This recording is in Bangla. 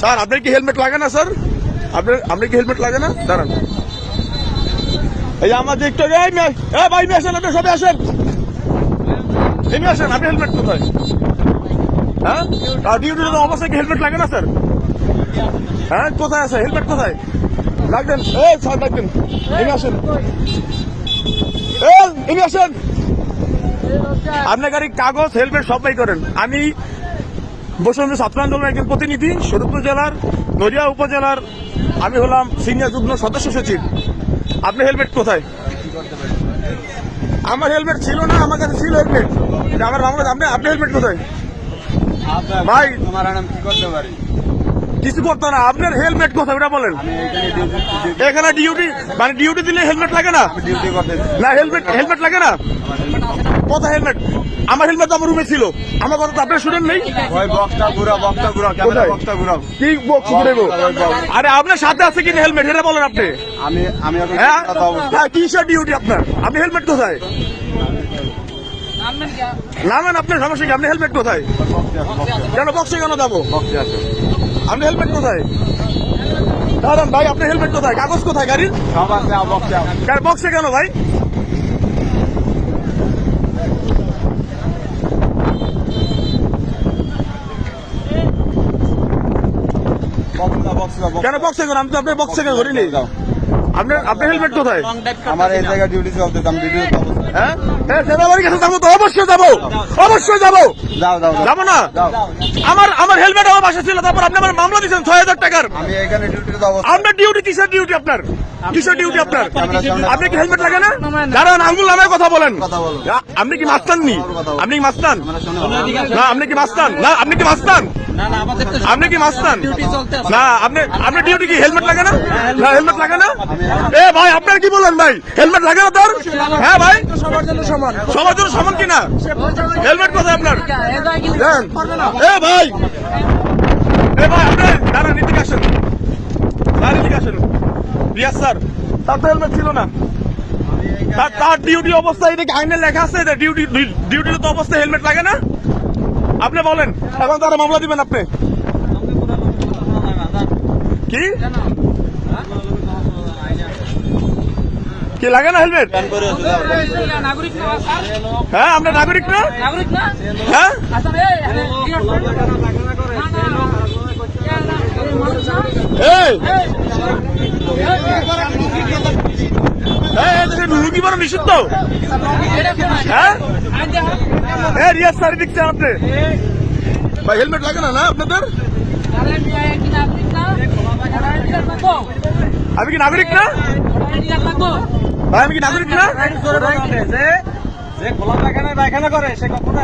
স্যার আপনার কি হেলমেট লাগে না স্যার? আপনার কি হেলমেট লাগে না? দাঁড়ান, এই আমার দেখতে ভাই নিয়ে আসেন, আপনি সবাই আসেন, নিয়ে আসেন। আপনি হেলমেট কোথায়? হ্যাঁ, ডিউটির অবস্থায় কি হেলমেট লাগে না স্যার? হ্যাঁ, কোথায় আছে হেলমেট? কোথায় লাগবেন? স্যার লাগবেন, নিয়ে আসেন, নিয়ে আসেন। আপনার গাড়ির কাগজ হেলমেট সবাই করেন। আমি বৈষম্য ছাত্র আন্দোলনের একজন প্রতিনিধি, শরীয়তপুর জেলার নড়িয়া উপজেলার। আমি হলাম সিনিয়র যুগ্ম সদস্য সচিব। আপনি হেলমেট কোথায়? আমার হেলমেট ছিল না, আমার কাছে ছিল হেলমেট, আমার মামলা। আপনি হেলমেট কোথায় ভাই? কি করতে পারি? কিছু করতো না, আপনার হেলমেট কোথায় ওটা বলেন। এখানে ডিউটি মানে ডিউটি দিলে হেলমেট লাগে না? ডিউটি করতে না, হেলমেট লাগে না। কোথায় হেলমেট? আমার হেলমেট আমার রুমে ছিল। আমার কথা তো আপনার শুনেন নেই? ওই বক্সটা ঘুরাও, বক্সটা ঘুরাও, ক্যামেরা বক্সটা ঘুরাও। কি বক্স ঘুরাবো? আরে আপনার সাথে আছে কিনা হেলমেট এটা বলেন আপনি। আমি এখন হ্যাঁ, কিসের ডিউটি আপনার? আপনি হেলমেট কোথায়? নামেন, আপনার সমস্যা কি? আপনি হেলমেট কোথায়? কেন বক্সে কেন যাবো? বক্সে আছে। আপনি হেলমেট কোথায়? দাঁড়ান ভাই, আপনার হেলমেট কোথায়? কাগজ কোথায় গাড়ির? সব আছে, বক্সে আছে। বক্সে কেন ভাই? কেন বক্সে কেন? আমি তো আপনার বক্সে কেন ধরিনি। আপনার হেলমেট কোথায়? আমার এই জায়গায় ডিউটি চলতেছে, আমি ডিউটি। হ্যাঁ, সেনাবাহিনীর কাছে যাবো তো, অবশ্যই যাবো, অবশ্যই যাবো। যাও যাও যাবো না? আমার হেলমেট আমার বাসা ছিল, তারপর আপনি আমার মামলা দিচ্ছেন 6,000 টাকার। আমি এখানে ডিউটিতে অবস্থা। আপনার ডিউটি কিসের ডিউটি আপনার? কিসের ডিউটি আপনার? আপনি কি হেলমেট লাগে না? দাঁড়ান, আঙ্গুল নামে কথা বলেন। আপনি কি মাস্তান নি? আপনি কি মাস্তান? না, আপনি কি মাস্তান? না, আপনি কি মাস্তান? আপনি কি মাস্তান? না, আপনার ডিউটি কি হেলমেট লাগে না? না, হেলমেট লাগে না। ভাই আপনার কি বলেন ভাই? হেলমেট লাগে না তোর? হ্যাঁ ভাই, সবার জন্য সমান কিনা? হেলমেট কোথায় আপনার? ভাই, ভাই আপনি দাঁড়ান, এদিকে আসেন, এদিকে আসেন। রিয়াজ স্যার, তার তো হেলমেট ছিল না। তার ডিউটি অবস্থায় এটা আইনে লেখা আছে, ডিউটির তো অবস্থায় হেলমেট লাগে না। আপনি বলেন, এখন তারা মামলা দিবেন আপনি কি? কি লাগে না হেলমেট? হ্যাঁ, আমরা নাগরিক না? হ্যাঁ, রুগী বড় নিষিদ্ধ। হ্যাঁ, রিয়াজ স্যার দেখছেন আপনি ভাই, হেলমেট লাগে না? না আপনাদের? আমি কি নাগরিক না ভাই? আমি কি নাগরিক না? যে খোলা পায়খানা করে সে কখনো